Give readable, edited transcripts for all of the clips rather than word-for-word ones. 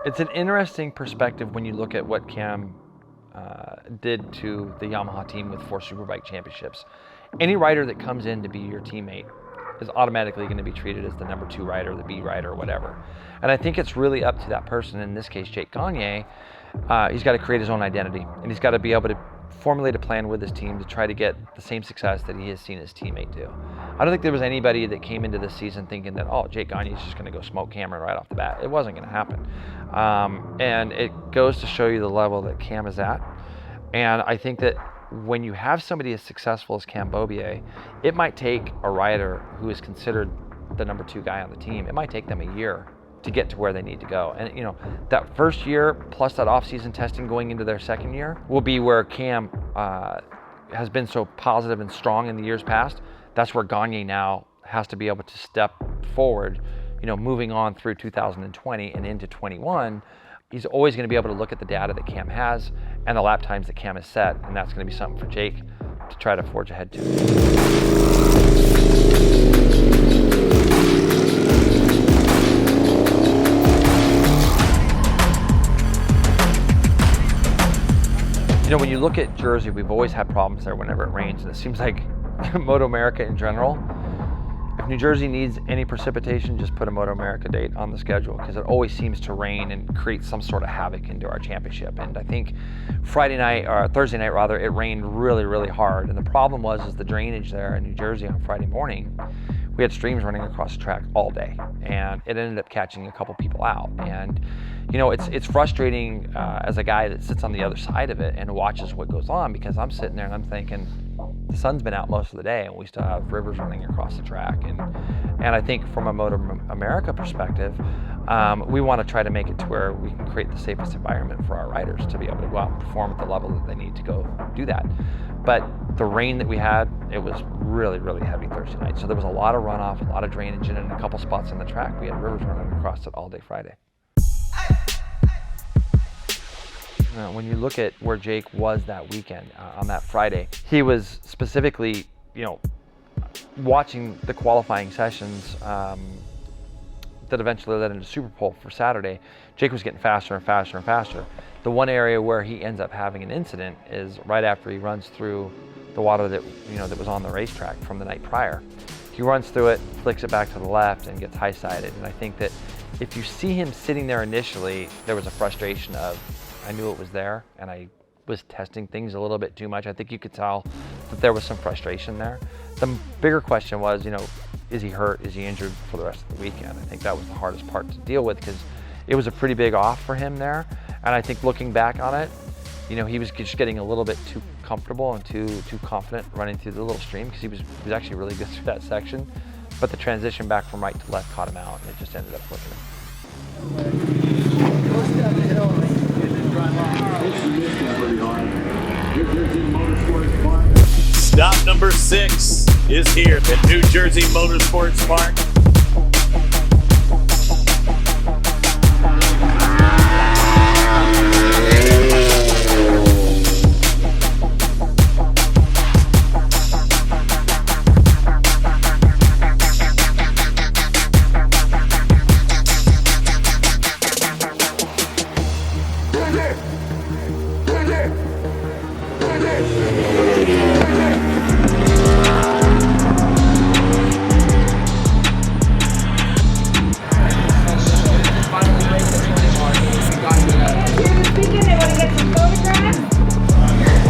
It's an interesting perspective when you look at what Cam did to the Yamaha team with 4 Superbike championships. Any rider that comes in to be your teammate is automatically going to be treated as the number 2 rider, the B rider, whatever. And I think it's really up to that person, in this case Jake Gagne. He's got to create his own identity, and he's got to be able to formulate a plan with his team to try to get the same success that he has seen his teammate do. I don't think there was anybody that came into this season thinking that, oh, Jake Gagne is just going to go smoke Cameron right off the bat. It wasn't going to happen. And it goes to show you the level that Cam is at. And I think that when you have somebody as successful as Cam Beaubier, it might take a rider who is considered the number 2 guy on the team, it might take them a year to get to where they need to go. And you know, that first year plus that off-season testing going into their second year will be where Cam has been so positive and strong in the years past. That's where Gagne now has to be able to step forward, you know, moving on through 2020 and into 21. He's always going to be able to look at the data that Cam has and the lap times that Cam has set, and that's going to be something for Jake to try to forge ahead to. You know, when you look at Jersey, we've always had problems there whenever it rains, and it seems like MotoAmerica in general, if New Jersey needs any precipitation, just put a MotoAmerica date on the schedule, because it always seems to rain and create some sort of havoc into our championship. And I think Friday night, or Thursday night rather, it rained really, really hard. And the problem was the drainage there in New Jersey on Friday morning. We had streams running across the track all day, and it ended up catching a couple people out. And you know, it's frustrating as a guy that sits on the other side of it and watches what goes on, because I'm sitting there and I'm thinking, the sun's been out most of the day and we still have rivers running across the track. And I think from a MotoAmerica perspective, we want to try to make it to where we can create the safest environment for our riders to be able to go out and perform at the level that they need to go do that. But the rain that we had, it was really, really heavy Thursday night. So there was a lot of runoff, a lot of drainage, and in a couple spots on the track, we had rivers running across it all day Friday. When you look at where Jake was that weekend, on that Friday, he was specifically, you know, watching the qualifying sessions that eventually led into Super Pole for Saturday. Jake was getting faster and faster and faster. The one area where he ends up having an incident is right after he runs through the water that, you know, that was on the racetrack from the night prior. He runs through it, flicks it back to the left, and gets high-sided. And I think that if you see him sitting there initially, there was a frustration of, I knew it was there, and I was testing things a little bit too much. I think you could tell that there was some frustration there. The bigger question was, you know, is he hurt? Is he injured for the rest of the weekend? I think that was the hardest part to deal with, because it was a pretty big off for him there. And I think looking back on it, you know, he was just getting a little bit too comfortable and too confident running through the little stream, because he was actually really good through that section. But the transition back from right to left caught him out, and it just ended up flicking him. Stop number 6 is here at New Jersey Motorsports Park.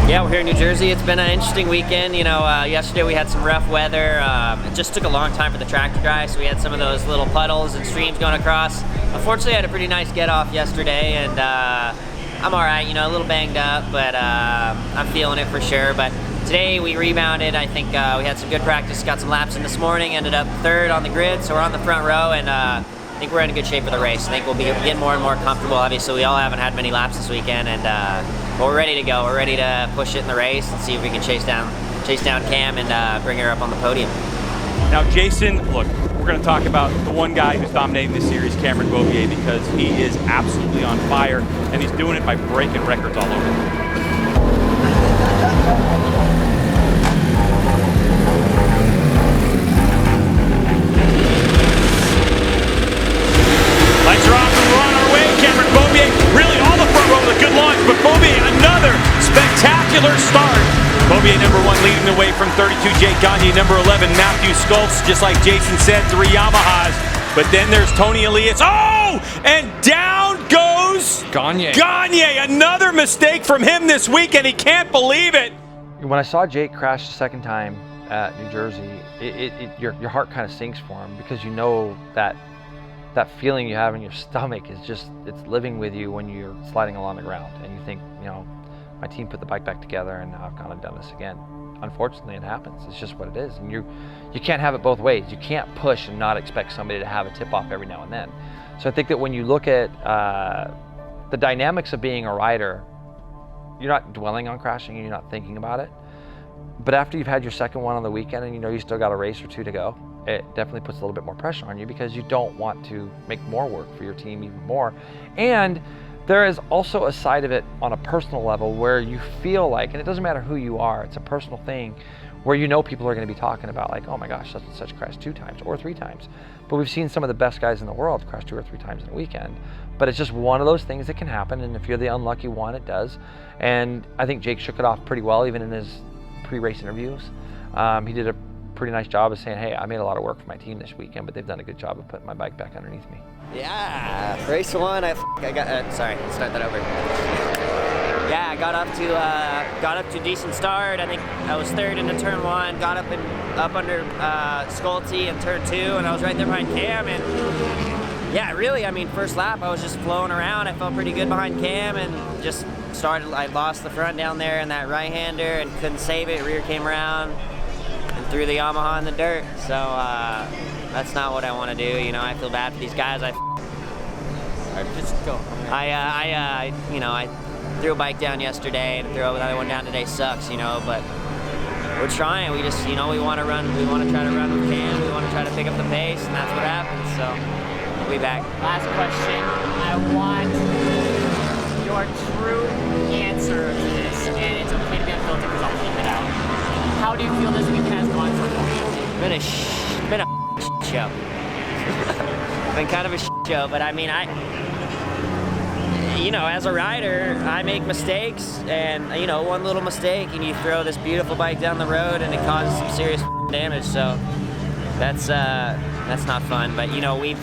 Yeah, we're here in New Jersey. It's been an interesting weekend. You know, yesterday we had some rough weather. It just took a long time for the track to dry, so we had some of those little puddles and streams going across. Unfortunately, I had a pretty nice get-off yesterday, and I'm all right, you know, a little banged up, but I'm feeling it for sure. But today we rebounded. I think we had some good practice, got some laps in this morning, ended up third on the grid, so we're on the front row, and I think we're in a good shape for the race. I think we'll be getting more and more comfortable. Obviously, we all haven't had many laps this weekend, and but we're ready to go. We're ready to push it in the race and see if we can chase down Cam and bring her up on the podium. Now, Jason, look, we're going to talk about the one guy who's dominating this series, Cameron Beaubier, because he is absolutely on fire, and he's doing it by breaking records all over. Lights are off and we're on our way. Cameron Beaubier to Jake Gagne, number 11, Matthew Schultz, just like Jason said, 3 Yamahas. But then there's Tony Elias. Oh, and down goes Gagne. Gagne, another mistake from him this weekend. He can't believe it. When I saw Jake crash the second time at New Jersey, your heart kind of sinks for him, because you know that feeling you have in your stomach is just, it's living with you when you're sliding along the ground and you think, you know, my team put the bike back together and now I've kind of done this again. Unfortunately, it happens. It's just what it is, and you can't have it both ways. You can't push and not expect somebody to have a tip-off every now and then. So I think that when you look at the dynamics of being a rider, you're not dwelling on crashing and you're not thinking about it. But after you've had your second one on the weekend and you know you still got a race or 2 to go, it definitely puts a little bit more pressure on you, because you don't want to make more work for your team even more. And there is also a side of it on a personal level where you feel like, and it doesn't matter who you are, it's a personal thing, where you know people are going to be talking about, like, oh my gosh, such and such crashed 2 times or 3 times. But we've seen some of the best guys in the world crash 2 or 3 times in a weekend. But it's just one of those things that can happen, and if you're the unlucky one, it does. And I think Jake shook it off pretty well, even in his pre-race interviews. He did a pretty nice job of saying, hey, I made a lot of work for my team this weekend, but they've done a good job of putting my bike back underneath me. Yeah, race 1, I got, sorry, let's start that over. Yeah, I got up to a decent start. I think I was 3rd into turn 1, got up under Schulte in turn 2, and I was right there behind Cam. And yeah, really, I mean, first lap, I was just flowing around. I felt pretty good behind Cam, and just started, I lost the front down there in that right-hander and couldn't save it. Rear came around and threw the Yamaha in the dirt. So that's not what I want to do. You know, I feel bad for these guys. Just go. I threw a bike down yesterday, and throw another one down today sucks, you know, but we're trying. We just, you know, we want to try to run with Cam. We want to try to pick up the pace, and that's what happens. So we'll be back. Last question. I want your true answer to this, and it's okay to be unfiltered because I'll keep it out. How do you feel this weekend has gone for you? Been a show. Been kind of a show, but I mean, you know, as a rider, I make mistakes, and you know, one little mistake and you throw this beautiful bike down the road and it causes some serious damage. So that's not fun. But you know, we've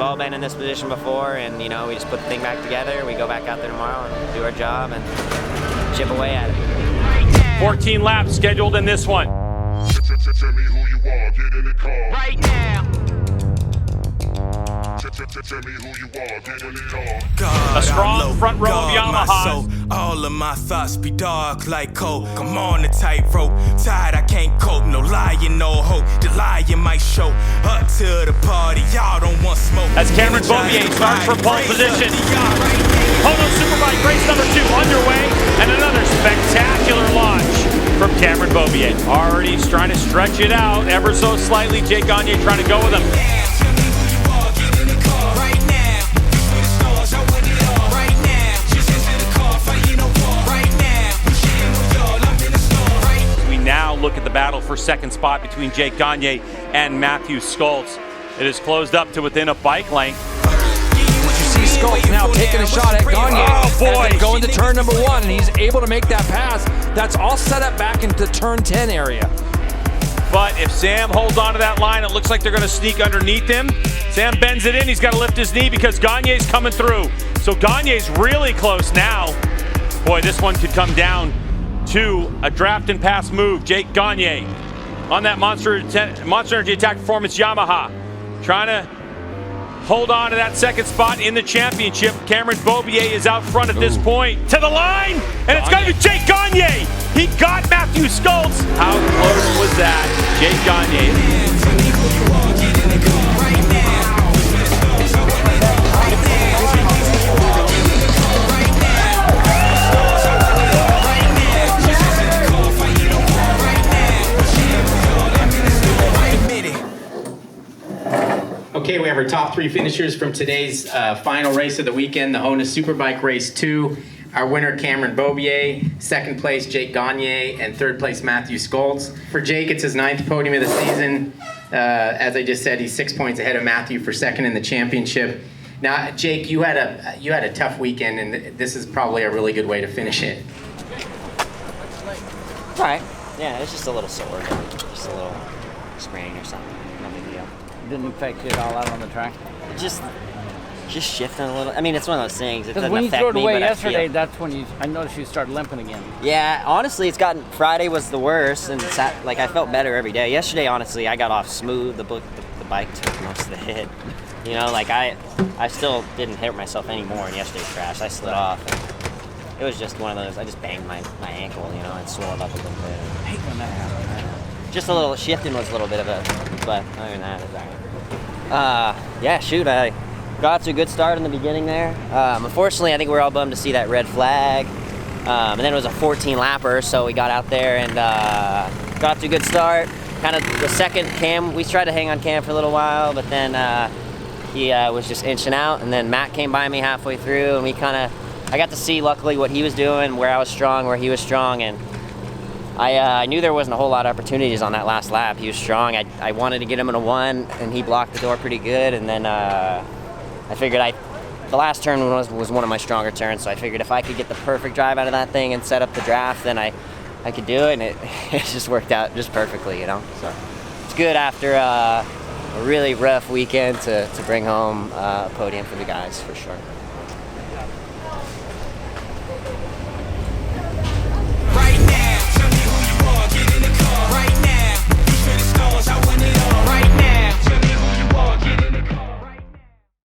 all been in this position before, and you know, we just put the thing back together. We go back out there tomorrow and do our job and chip away at it. 14 laps scheduled in this one. Tell me who you are, get in the car. Right now. Tell me who you are, get in the car. A strong front row of Yamahas. All of my thoughts be dark like coke. I'm on the tightrope, tired, I can't cope. No lying, no hope. The lying might show up to the party. Y'all don't want smoke. As Cameron Beaubier starts for pole position. Podium Superbike race number 2 underway, and another spectacular launch from Cameron Beaubier. Already trying to stretch it out ever so slightly. Jake Gagne trying to go with him. Now look at the battle for second spot between Jake Gagne and Matthew Schultz. It is closed up to within a bike length. You see Schultz now taking a shot at Gagne. Oh boy! Going to turn number 1, and he's able to make that pass. That's all set up back into turn 10 area. But if Sam holds on to that line, it looks like they're going to sneak underneath him. Sam bends it in. He's got to lift his knee because Gagne's coming through. So Gagne's really close now. Boy, this one could come down to a draft and pass move. Jake Gagne on that Monster Energy Attack Performance Yamaha, trying to hold on to that second spot in the championship. Cameron Beaubier is out front at this point. To the line, and it's got to be Jake Gagne. He got Matthew Schultz. How close was that? Jake Gagne. Okay, we have our top 3 finishers from today's final race of the weekend, the Honda Superbike Race 2. Our winner, Cameron Beaubier. Second place, Jake Gagne. And third place, Matthew Schultz. For Jake, it's his 9th podium of the season. As I just said, he's 6 points ahead of Matthew for second in the championship. Now, Jake, you had a tough weekend, and this is probably a really good way to finish it. All right. Yeah, it's just a little sore, just a little sprain or something. No big deal. Didn't affect you at all out on the track? Just shifting a little. I mean, it's one of those things. It Because doesn't when you affect threw it me, away but yesterday, I feel. that's when I noticed you started limping again. Yeah, honestly, it's gotten. Friday was the worst, and like I felt better every day. Yesterday, honestly, I got off smooth. The bike took most of the hit. You know, like I still didn't hit myself anymore in yesterday's crash. I slid off. And it was just one of those. I just banged my ankle, you know, and swelled up a little bit. I hate when that happens. Just a little shifting was a little bit of a, but other than that, it's all right. Yeah, shoot, I got to a good start in the beginning there. Unfortunately, I think we were all bummed to see that red flag. And then it was a 14 lapper, so we got out there and got to a good start. Kind of the second Cam, we tried to hang on Cam for a little while, but then he was just inching out, and then Matt came by me halfway through, and we I got to see luckily what he was doing, where I was strong, where he was strong, and I knew there wasn't a whole lot of opportunities on that last lap. He was strong. I wanted to get him in a 1, and he blocked the door pretty good, and then I figured the last turn was one of my stronger turns, so I figured if I could get the perfect drive out of that thing and set up the draft, then I could do it, and it just worked out just perfectly, you know. So it's good after a really rough weekend to bring home a podium for the guys, for sure.